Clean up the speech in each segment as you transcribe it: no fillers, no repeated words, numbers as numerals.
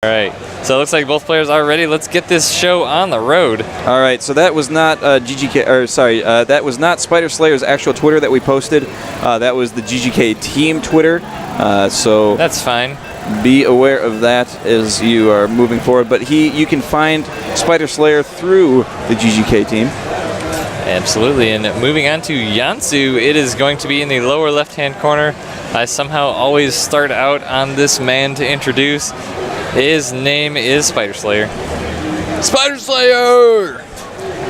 All right, so it looks like both players are ready. Let's get this show on the road. All right, so that was not that was not Spidersayer's actual Twitter that we posted. That was the GGK team Twitter. So that's fine. Be aware of that as you are moving forward. But you can find Spidersayer through the GGK team. Absolutely, and moving on to Yansu, it is going to be in the lower left-hand corner. I somehow always start out on this man to introduce. His name is Spidersayer. Spidersayer!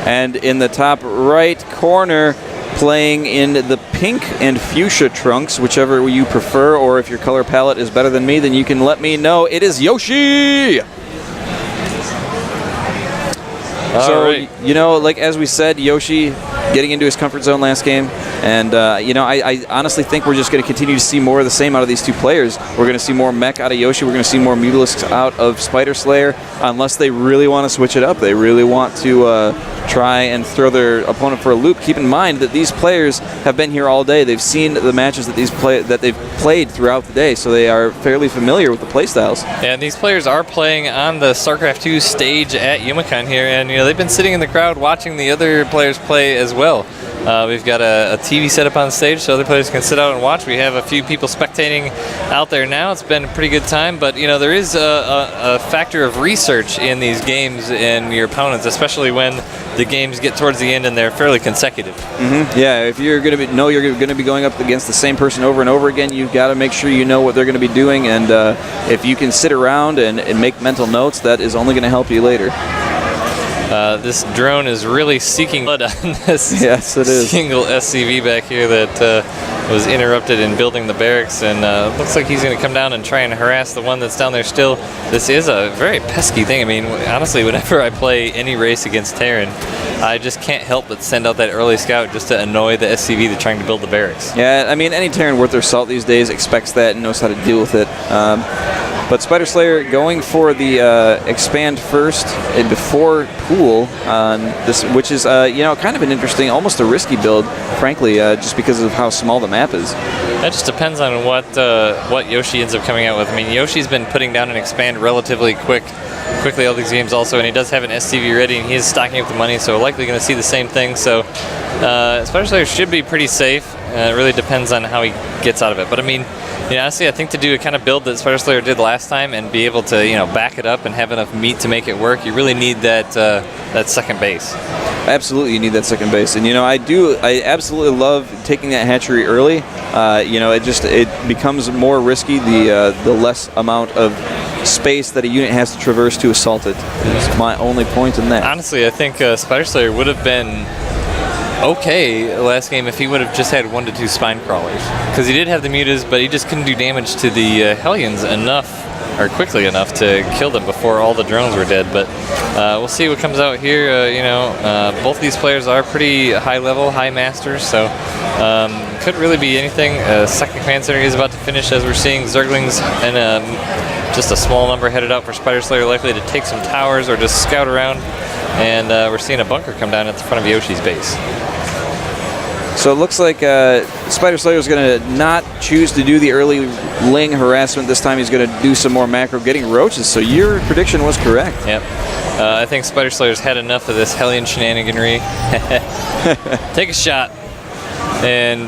And in the top right corner, playing in the pink and fuchsia trunks, whichever you prefer, or if your color palette is better than me, then you can let me know. It is Yoshi! You know, like as we said, Yoshi getting into his comfort zone last game. And, you know, I honestly think we're just going to continue to see more of the same out of these two players. We're going to see more mech out of Yoshi. We're going to see more Mutalisks out of Spidersayer, unless they really want to switch it up. They really want to try and throw their opponent for a loop. Keep in mind that these players have been here all day. They've seen the matches that they've played throughout the day, so they are fairly familiar with the playstyles. And these players are playing on the StarCraft 2 stage at Youmacon here, and you know they've been sitting in the crowd watching the other players play as well. We've got a TV set up on stage so other players can sit out and watch. We have a few people spectating out there now. It's been a pretty good time, but you know there is a factor of research in these games and your opponents, especially when the games get towards the end and they're fairly consecutive. Mm-hmm. Yeah, if you're going to know you're going to be going up against the same person over and over again, you've got to make sure you know what they're going to be doing, and if you can sit around and make mental notes, that is only going to help you later. This drone is really seeking blood on this yes, it is. Single SCV back here that was interrupted in building the barracks, and looks like he's going to come down and try and harass the one that's down there still. This is a very pesky thing. I mean, honestly, whenever I play any race against Terran, I just can't help but send out that early scout just to annoy the SCV that's trying to build the barracks. Yeah, I mean, any Terran worth their salt these days expects that and knows how to deal with it. But Spidersayer going for the expand first and before pool on this, which is you know, kind of an interesting, almost a risky build, frankly, just because of how small the map is. That just depends on what Yoshi ends up coming out with. I mean, Yoshi's been putting down an expand relatively quickly all these games also, and he does have an SCV ready, and he is stocking up the money, so likely going to see the same thing. So Spidersayer should be pretty safe. It really depends on how he gets out of it. But I mean, you know, honestly, I think to do a kind of build that Spidersayer did last time and be able to, you know, back it up and have enough meat to make it work, you really need that that second base. Absolutely, you need that second base, and you know, I absolutely love taking that hatchery early. You know, it becomes more risky the less amount of space that a unit has to traverse to assault it. That's my only point in that. Honestly, I think Spidersayer would have been okay last game if he would have just had 1 to 2 spine crawlers, because he did have the mutas, but he just couldn't do damage to the Hellions enough or quickly enough to kill them before all the drones were dead. But we'll see what comes out here. You know, both these players are pretty high level, high masters, so could really be anything. Second command center is about to finish, as we're seeing Zerglings and just a small number headed out for Spidersayer, likely to take some towers or just scout around. And we're seeing a bunker come down at the front of Yoshi's base. So it looks like Spidersayer is going to not choose to do the early Ling harassment this time. He's going to do some more macro getting roaches. So your prediction was correct. Yep. I think Spidersayer's had enough of this Hellion shenaniganry. Take a shot. And,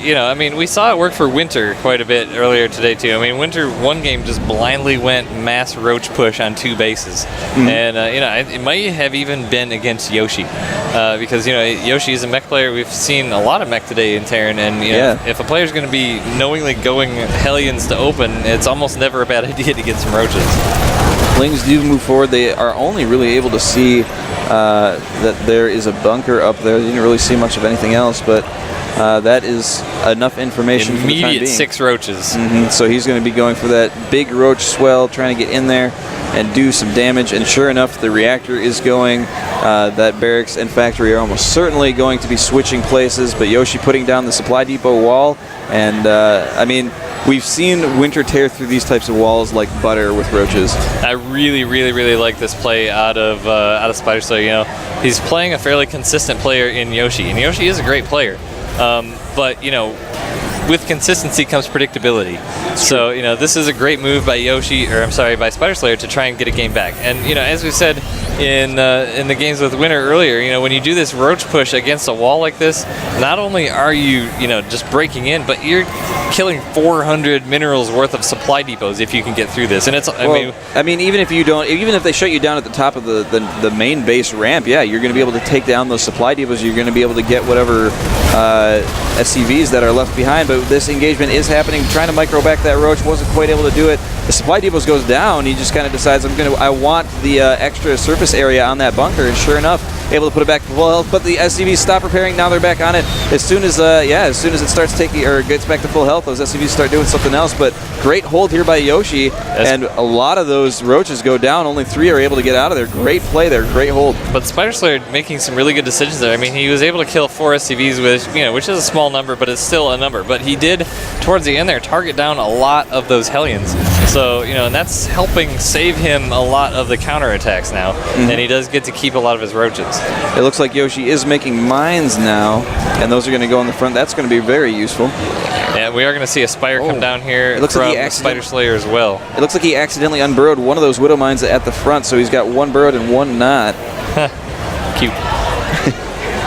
you know, I mean, we saw it work for Winter quite a bit earlier today, too. I mean, Winter, one game, just blindly went mass roach push on 2 bases. Mm-hmm. And, you know, it might have even been against Yoshi. Because, you know, Yoshi is a mech player. We've seen a lot of mech today in Terran. And, you know, if a player's going to be knowingly going Hellions to open, it's almost never a bad idea to get some roaches. Lings do move forward. They are only really able to see that there is a bunker up there. They didn't really see much of anything else, but that is enough information for the time being. Immediate 6 roaches. Mm-hmm. So he's going to be going for that big roach swell, trying to get in there and do some damage. And sure enough, the reactor is going. That barracks and factory are almost certainly going to be switching places, but Yoshi putting down the supply depot wall. And, I mean, we've seen Winter tear through these types of walls like butter with roaches. I really, really, really like this play out of Spidersayer. You know, he's playing a fairly consistent player in Yoshi, and Yoshi is a great player. But, you know, with consistency comes predictability. So, you know, this is a great move by Yoshi, or I'm sorry, by Spidersayer to try and get a game back. And, you know, as we said in the games with Winter earlier, you know, when you do this roach push against a wall like this, not only are you, you know, just breaking in, but you're killing 400 minerals worth of supply depots if you can get through this. And it's, I mean, even if they shut you down at the top of the main base ramp, yeah, you're going to be able to take down those supply depots. You're going to be able to get whatever SCVs that are left behind. But this engagement is happening. Trying to micro back that roach, wasn't quite able to do it. The supply depots goes down. He just kind of decides, I want the extra surface area on that bunker, and sure enough, able to put it back to full health. But the SCVs stop repairing. Now they're back on it. As soon as it starts taking or gets back to full health, those SCVs start doing something else. But great hold here by Yoshi, and a lot of those roaches go down. Only 3 are able to get out of there. Great play there. Great hold. But Spidersayer making some really good decisions there. I mean, he was able to kill 4 SCVs with, you know, which is a small number, but it's still a number. But he did, towards the end there, target down a lot of those Hellions. So, you know, and that's helping save him a lot of the counterattacks now. And he does get to keep a lot of his roaches. It looks like Yoshi is making mines now, and those are going to go in the front. That's going to be very useful. Yeah, we are going to see a Spire come down here. It looks from like Spidersayer as well. It looks like he accidentally unburrowed one of those Widow Mines at the front, so he's got one burrowed and one not. Cute.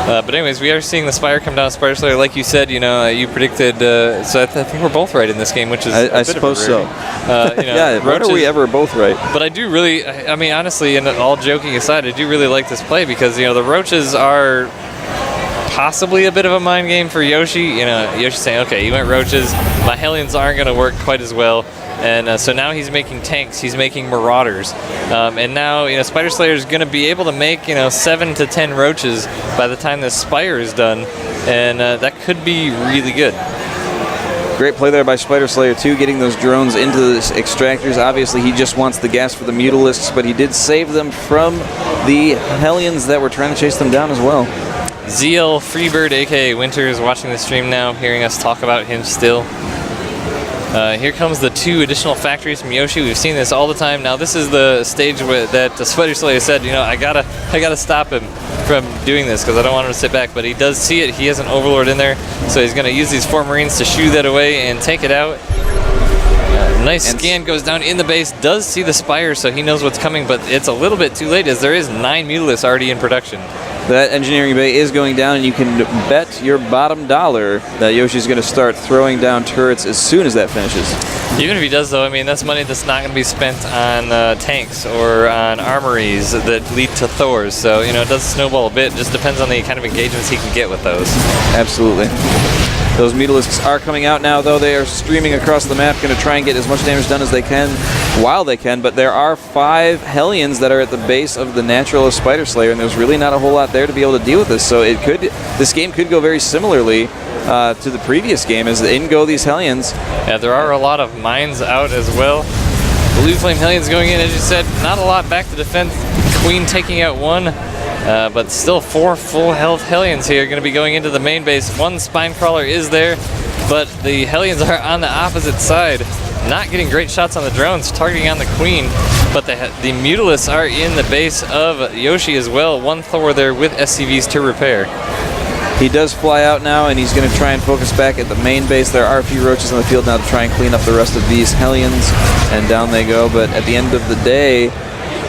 But anyways, we are seeing the Spire come down. Spidersayer, like you said, you know, you predicted. So I think we're both right in this game, which is I suppose so. You know, yeah, when are we ever both right? But I do really, I mean, honestly, and all joking aside, I do really like this play because, you know, the roaches are possibly a bit of a mind game for Yoshi. You know, Yoshi's saying, okay, you went roaches. My Hellions aren't going to work quite as well. And so now he's making tanks, he's making marauders, and now, you know, Spidersayer is going to be able to make, you know, 7 to 10 roaches by the time the Spire is done, and that could be really good. Great play there by Spidersayer too, getting those drones into the extractors. Obviously, he just wants the gas for the Mutalisks, but he did save them from the Hellions that were trying to chase them down as well. ZL Freebird, aka Winter, is watching the stream now, hearing us talk about him still. Here comes the 2 additional factories from Yoshi. We've seen this all the time. Now this is the stage that Spidersayer said, you know, I gotta stop him from doing this because I don't want him to sit back. But he does see it. He has an Overlord in there, so he's gonna use these 4 Marines to shoo that away and take it out. Nice scan goes down in the base. Does see the Spire, so he knows what's coming. But it's a little bit too late, as there is 9 Mutalisks already in production. That engineering bay is going down, and you can bet your bottom dollar that Yoshi's going to start throwing down turrets as soon as that finishes. Even if he does, though, I mean, that's money that's not going to be spent on tanks or on armories that lead to Thors. So, you know, it does snowball a bit. It just depends on the kind of engagements he can get with those. Absolutely. Those Mutalisks are coming out now, though. They are streaming across the map, going to try and get as much damage done as they can while they can. But there are 5 Hellions that are at the base of the natural of Spidersayer, and there's really not a whole lot there to be able to deal with this. So this game could go very similarly to the previous game, as in go these Hellions. Yeah, there are a lot of mines out as well. Blue Flame Hellions going in, as you said, not a lot back to defense. Queen taking out 1. But still 4 full health Hellions here going to be going into the main base. 1 Spine Crawler is there, but the Hellions are on the opposite side. Not getting great shots on the drones, targeting on the Queen, but the Mutalisks are in the base of Yoshi as well. 1 Thor there with SCVs to repair. He does fly out now, and he's going to try and focus back at the main base. There are a few roaches on the field now to try and clean up the rest of these Hellions, and down they go. But at the end of the day,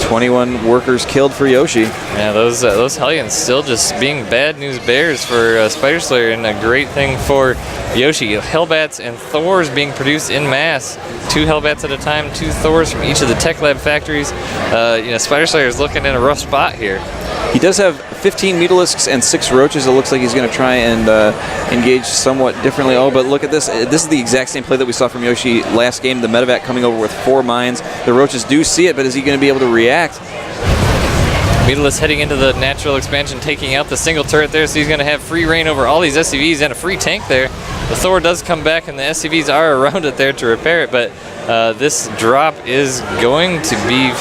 21 workers killed for Yoshi. Yeah, those Hellions still just being bad news bears for Spidersayer, and a great thing for Yoshi. Hellbats and Thors being produced in mass. 2 Hellbats at a time, 2 Thors from each of the Tech Lab factories. You know, Spidersayer is looking in a rough spot here. He does have 15 Mutalisks and 6 roaches. It looks like he's going to try and engage somewhat differently. Oh, but look at this. This is the exact same play that we saw from Yoshi last game. The Medevac coming over with 4 mines. The roaches do see it, but is he going to be able to react? Mutalisks heading into the natural expansion, taking out the single turret there, so he's going to have free reign over all these SCVs and a free tank there. The Thor does come back, and the SCVs are around it there to repair it, but this drop is going to be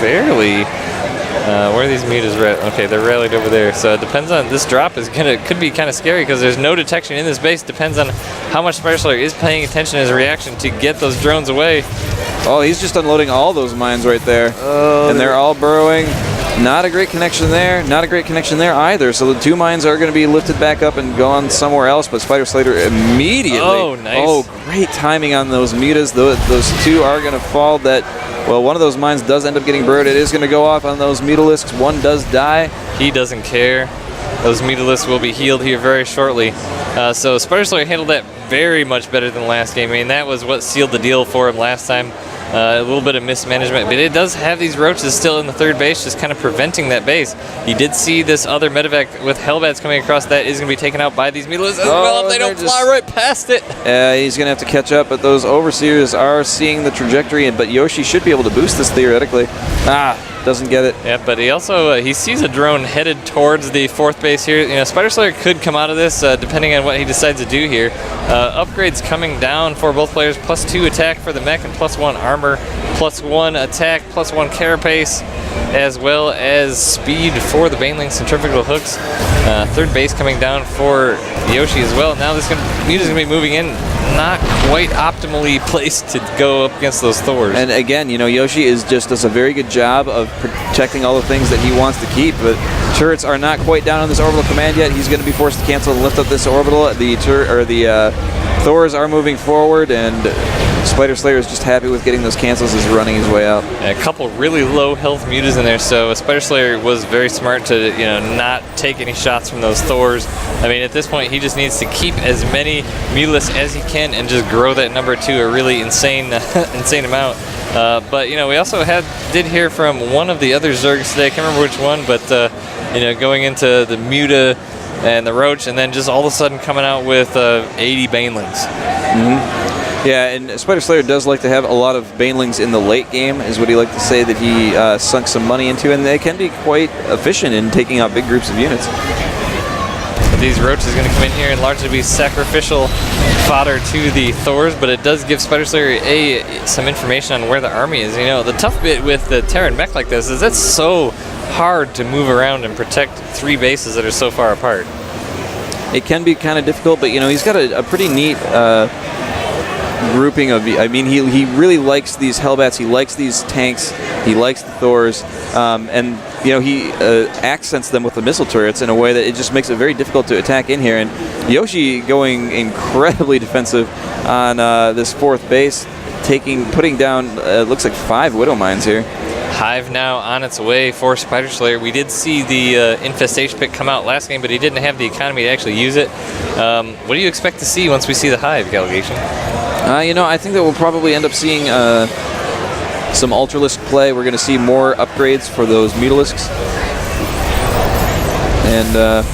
fairly... where are these mutas? Okay, they're rallied over there. So it depends on, this drop could be kind of scary because there's no detection in this base. Depends on how much Spidersayer is paying attention as a reaction to get those drones away. Oh, he's just unloading all those mines right there. And they're all burrowing. Not a great connection there. Not a great connection there either. So the 2 mines are going to be lifted back up and gone somewhere else. But Spidersayer immediately. Oh, nice. Oh, great timing on those mutas. Those 2 are going to fall. Well, one of those mines does end up getting burned. It is going to go off on those mutalisks. One does die. He doesn't care. Those mutalisks will be healed here very shortly. So Spidersayer handled that very much better than last game. I mean, that was what sealed the deal for him last time. A little bit of mismanagement, but it does have these roaches still in the third base, just kind of preventing that base. He did see this other medevac with Hellbats coming across that is going to be taken out by these mutalisks as well if they don't fly right past it. He's going to have to catch up, but those Overseers are seeing the trajectory, but Yoshi should be able to boost this theoretically. Doesn't get it. Yeah, but he also he sees a drone headed towards the 4th base here. You know, Spidersayer could come out of this depending on what he decides to do here. Upgrades coming down for both players. +2 attack for the mech and +1 armor, +1 attack, +1 carapace, as well as speed for the Baneling centrifugal hooks. 3rd base coming down for Yoshi as well. Now this Muta's going to be moving in, not quite optimally placed to go up against those Thors. And again, you know, Yoshi does a very good job of protecting all the things that he wants to keep, but turrets are not quite down on this orbital command yet. He's going to be forced to cancel and lift up this orbital. The Thors are moving forward, and Spidersayer is just happy with getting those cancels as he's running his way out. A couple really low health mutas in there, so Spidersayer was very smart to not take any shots from those Thors. I mean, at this point, he just needs to keep as many mutalisks as he can and just grow that number to a really insane amount. But we also did hear from one of the other Zergs today. I can't remember which one, but going into the Muta and the Roach, and then just all of a sudden coming out with 80 Banelings. Yeah, and Spidersayer does like to have a lot of Banelings in the late game, is what he liked to say that he sunk some money into, and they can be quite efficient in taking out big groups of units. These Roaches are going to come in here and largely be sacrificial fodder to the Thors, but it does give Spidersayer some information on where the army is. The tough bit with the Terran mech like this is it's so hard to move around and protect 3 bases that are so far apart. It can be kind of difficult, but he's got a pretty neat grouping of. I mean, he really likes these Hellbats. He likes these tanks. He likes the Thors, and he accents them with the missile turrets in a way that it just makes it very difficult to attack in here. And Yoshi going incredibly defensive on this 4th base, putting down it looks like 5 Widow Mines here. Hive now on its way for Spidersayer. We did see the infestation pick come out last game, but he didn't have the economy to actually use it. What do you expect to see once we see the Hive, Gallegation? I think that we'll probably end up seeing some Ultralisk play. We're going to see more upgrades for those Mutalisks. And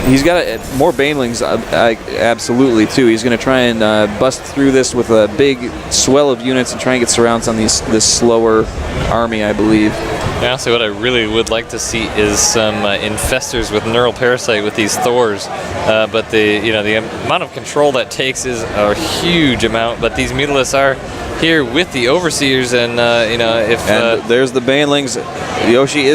he's got more Banelings, absolutely, too. He's going to try and bust through this with a big swell of units and try and get surrounds on this slower army, I believe. Honestly, what I really would like to see is some infestors with Neural Parasite with these Thors. But the amount of control that takes is a huge amount. But these Mutalisks are here with the Overseers, and there's the Banelings. Yoshi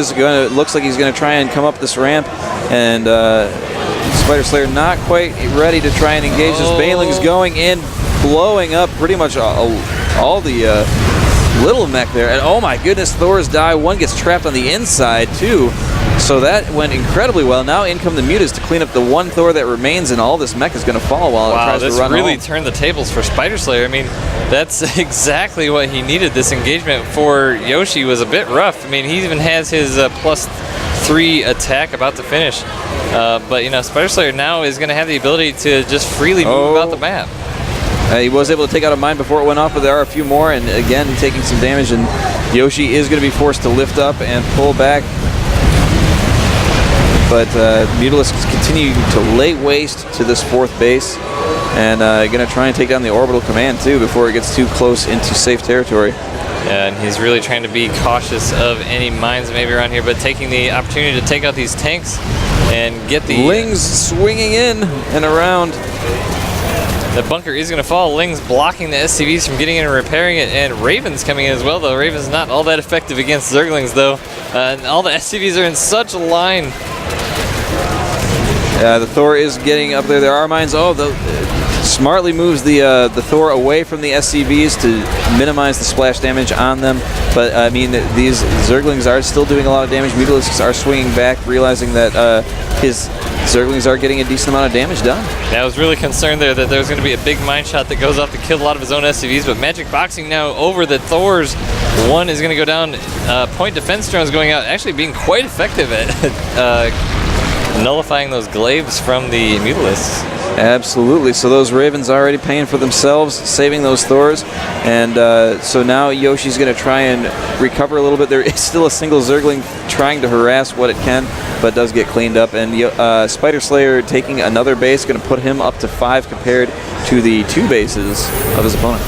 looks like he's going to try and come up this ramp, and Spidersayer not quite ready to try and engage. This Banelings going in, blowing up pretty much all the little mech there. And oh my goodness, Thors die. One gets trapped on the inside too. So that went incredibly well. Now in come the Mutas to clean up the 1 Thor that remains, and all this mech is going to fall while it tries to run home. Wow, this really turned the tables for Spidersayer. I mean, that's exactly what he needed. This engagement for Yoshi was a bit rough. I mean, he even has his +3 attack about to finish. But Spidersayer now is going to have the ability to just freely move about the map. He was able to take out a mine before it went off, but there are a few more, and again, taking some damage, and Yoshi is going to be forced to lift up and pull back. But Mutalisk is continuing to lay waste to this 4th base, and going to try and take down the orbital command, too, before it gets too close into safe territory. Yeah, and he's really trying to be cautious of any mines maybe around here, but taking the opportunity to take out these tanks and get the... Lings swinging in and around. The bunker is going to fall. Ling's blocking the SCVs from getting in and repairing it, and Raven's coming in as well, though. Raven's not all that effective against Zerglings, though. And all the SCVs are in such a line. The Thor is getting up there. There are mines. Oh, Smartly moves the Thor away from the SCVs to minimize the splash damage on them. But, I mean, these Zerglings are still doing a lot of damage. Mutalisks are swinging back, realizing that his Zerglings are getting a decent amount of damage done. Yeah, I was really concerned there that there was going to be a big mine shot that goes off to kill a lot of his own SCVs, but Magic Boxing now over the Thors. One is going to go down. Point defense drones going out, actually being quite effective at nullifying those glaives from the Mutalisks. Absolutely. So those Ravens are already paying for themselves, saving those Thors. And so now Yoshi's going to try and recover a little bit. There is still a single Zergling trying to harass what it can, but does get cleaned up. And Spidersayer taking another base, going to put him up to 5 compared to the 2 bases of his opponent.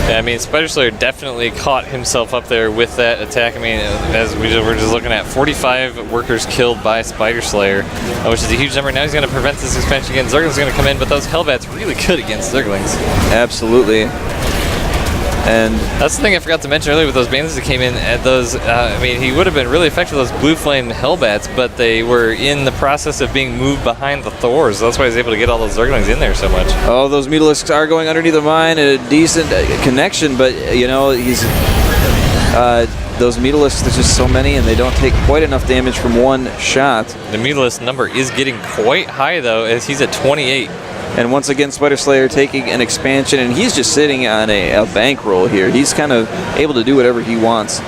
Yeah, I mean, Spidersayer definitely caught himself up there with that attack. I mean, as we're just looking at 45 workers killed by Spidersayer, which is a huge number. Now he's going to prevent this expansion again. Zergling's going to come in, but those Hellbats really good against Zerglings. Absolutely. And that's the thing I forgot to mention earlier with those Banelings that came in at those. I mean, he would have been really effective with those Blue Flame Hellbats, but they were in the process of being moved behind the Thors. That's why he's able to get all those Zerglings in there so much. Oh, those Mutalisks are going underneath the mine at a decent connection, but you know, he's those Mutalisks, there's just so many, and they don't take quite enough damage from one shot. The Mutalisk number is getting quite high, though, as he's at 28. And once again, Spidersayer taking an expansion, and he's just sitting on a bankroll here. He's kind of able to do whatever he wants.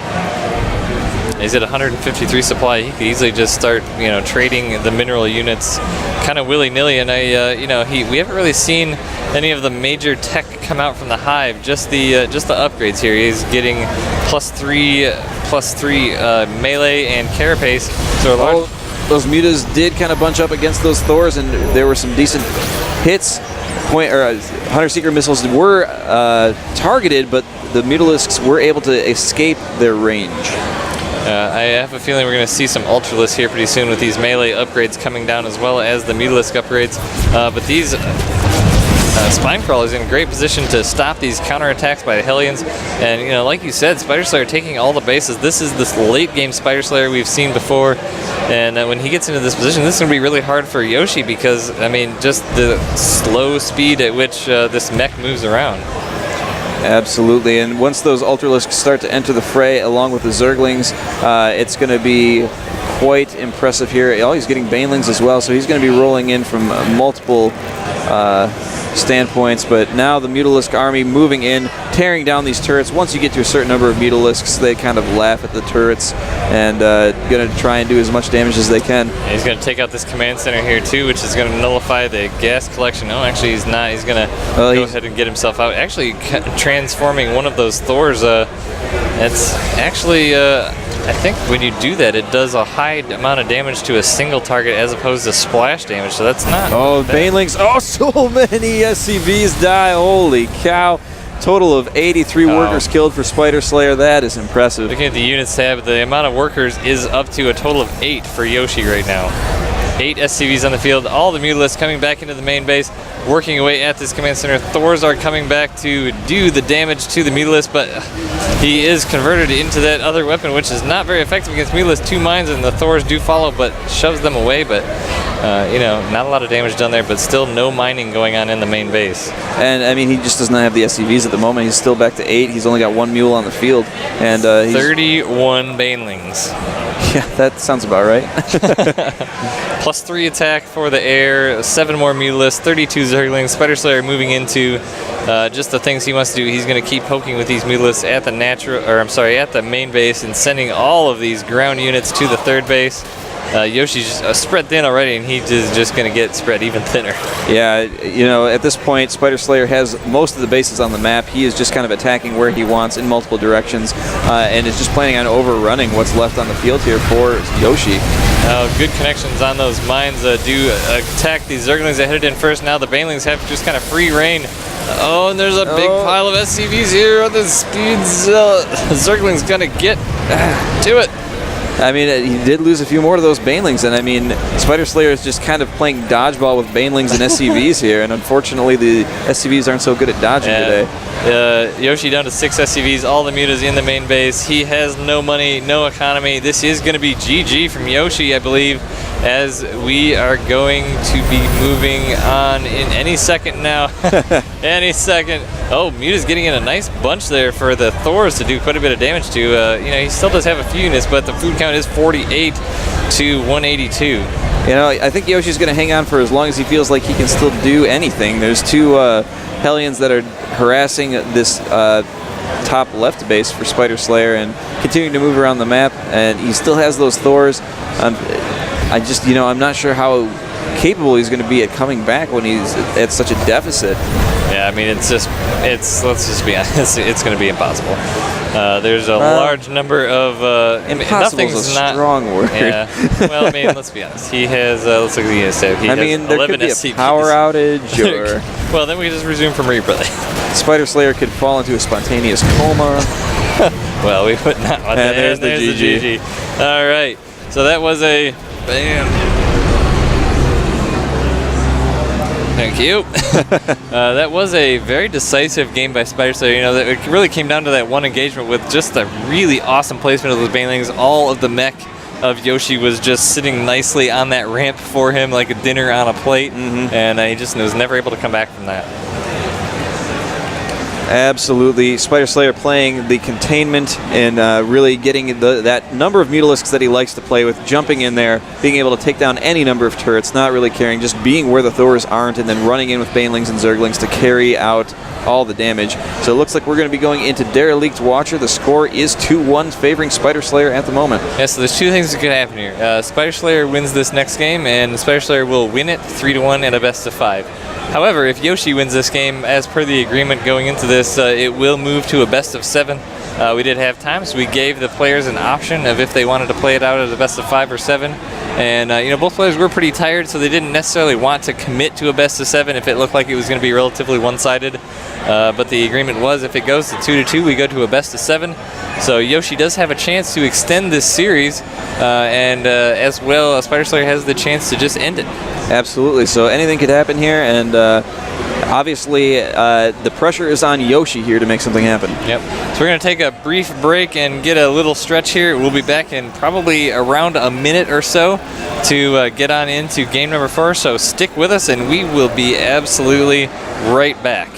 He's at 153 supply. He could easily just start, trading the mineral units kind of willy-nilly. And we haven't really seen any of the major tech come out from the hive. Just the upgrades here. He's getting +3 melee and carapace. So those mutas did kind of bunch up against those Thors, and there were some decent hits. Hunter Seeker missiles were targeted, but the Mutalisks were able to escape their range. I have a feeling we're going to see some Ultralisks here pretty soon with these melee upgrades coming down, as well as the Mutalisk upgrades. But these Spine Crawlers in a great position to stop these counterattacks by the Hellions. And, like you said, Spidersayer taking all the bases. This is this late-game Spidersayer we've seen before. And when he gets into this position, this is going to be really hard for Yoshi because, I mean, just the slow speed at which this mech moves around. Absolutely, and once those Ultralisks start to enter the fray along with the Zerglings, it's going to be quite impressive here. Oh, he's getting Banelings as well, so he's going to be rolling in from multiple standpoints, but now the Mutalisk army moving in, tearing down these turrets. Once you get to a certain number of Mutalisks, they kind of laugh at the turrets and going to try and do as much damage as they can. And he's going to take out this command center here too, which is going to nullify the gas collection. Oh, actually he's not. He's going to go ahead and get himself out. Actually transforming one of those Thors. It's actually, I think when you do that, it does a high amount of damage to a single target as opposed to splash damage, so that's not bad. Banelings. Oh, so many SCVs die. Holy cow. Total of 83 workers killed for Spidersayer. That is impressive. Looking at the units tab, the amount of workers is up to a total of 8 for Yoshi right now. 8 SCVs on the field. All the Mutalisks coming back into the main base, working away at this command center. Thors are coming back to do the damage to the Mutalisk, but he is converted into that other weapon, which is not very effective against Mutalisk. 2 mines, and the Thors do follow, but shoves them away. But not a lot of damage done there, but still no mining going on in the main base. And I mean, he just does not have the SCVs at the moment. He's still back to 8. He's only got 1 mule on the field, and 31 Banelings. Yeah, that sounds about right. +3 attack for the air, 7 more Mutalisks, 32 Zerglings. Spidersayer moving into just the things he wants to do. He's going to keep poking with these Mutalisks at the main base and sending all of these ground units to the third base. Yoshi's spread thin already, and he's just going to get spread even thinner. Yeah, at this point, Spidersayer has most of the bases on the map. He is just kind of attacking where he wants in multiple directions, and is just planning on overrunning what's left on the field here for Yoshi. Good connections on those mines do attack these Zerglings that headed in first. Now the Banelings have just kind of free reign. Oh, and there's a big pile of SCVs here on the speeds. Zergling's going to get to it. I mean, he did lose a few more of those Banelings, and I mean, Spidersayer is just kind of playing dodgeball with Banelings and SCVs here, and unfortunately the SCVs aren't so good at dodging today. Yoshi down to 6 SCVs, all the mutas in the main base. He has no money, no economy. This is going to be GG from Yoshi, I believe. as we are going to be moving on in any second now. Any second. Oh, Muta's getting in a nice bunch there for the Thors to do quite a bit of damage to. You know, he still does have a few units, but the food count is 48 to 182. You know, I think Yoshi's going to hang on for as long as he feels like he can still do anything. There's two Hellions that are harassing this top left base for Spidersayer and continuing to move around the map, and he still has those Thors. You know, I'm not sure how capable he's going to be at coming back when he's at such a deficit. Yeah, I mean, let's just be honest, it's going to be impossible. There's a large number of impossible is a strong word. Yeah. Well, I mean, let's be honest. He has let's look at the unit stat. He has there 11 could be SCPs. a power outage, or well, then we just resume from replay. Spidersayer could fall into a spontaneous coma. Well, we would not want that. There's the GG. All right. So that was a bam. Thank you. That was a very decisive game by Spidersayer. You know, it really came down to that one engagement with just a really awesome placement of those banelings. All of the mech of Yoshi was just sitting nicely on that ramp for him like a dinner on a plate, and he just was never able to come back from that. Absolutely. Spidersayer playing the containment and really getting that number of Mutalisks that he likes to play with, jumping in there, being able to take down any number of turrets, not really caring, just being where the Thors aren't, and then running in with Banelings and Zerglings to carry out all the damage. So it looks like we're going to be going into Derelict Watcher. The score is 2-1 favoring Spidersayer at the moment. Yeah, so there's two things that could happen here. Spidersayer wins this next game, and Spidersayer will win it 3-1 at a best of 5. However, if Yoshi wins this game, as per the agreement going into this, it will move to a best of 7. We did have time, so we gave the players an option of if they wanted to play it out at a best of 5 or 7. And, you know, both players were pretty tired, so they didn't necessarily want to commit to a best of 7 if it looked like it was going to be relatively one-sided. But the agreement was if it goes to 2-2, we go to a best of 7. So Yoshi does have a chance to extend this series, and as well, Spidersayer has the chance to just end it. Absolutely. So anything could happen here, and obviously the pressure is on Yoshi here to make something happen. Yep. So we're going to take a brief break and get a little stretch here. We'll be back in probably around a minute or so to get on into game number 4. So stick with us, and we will be absolutely right back.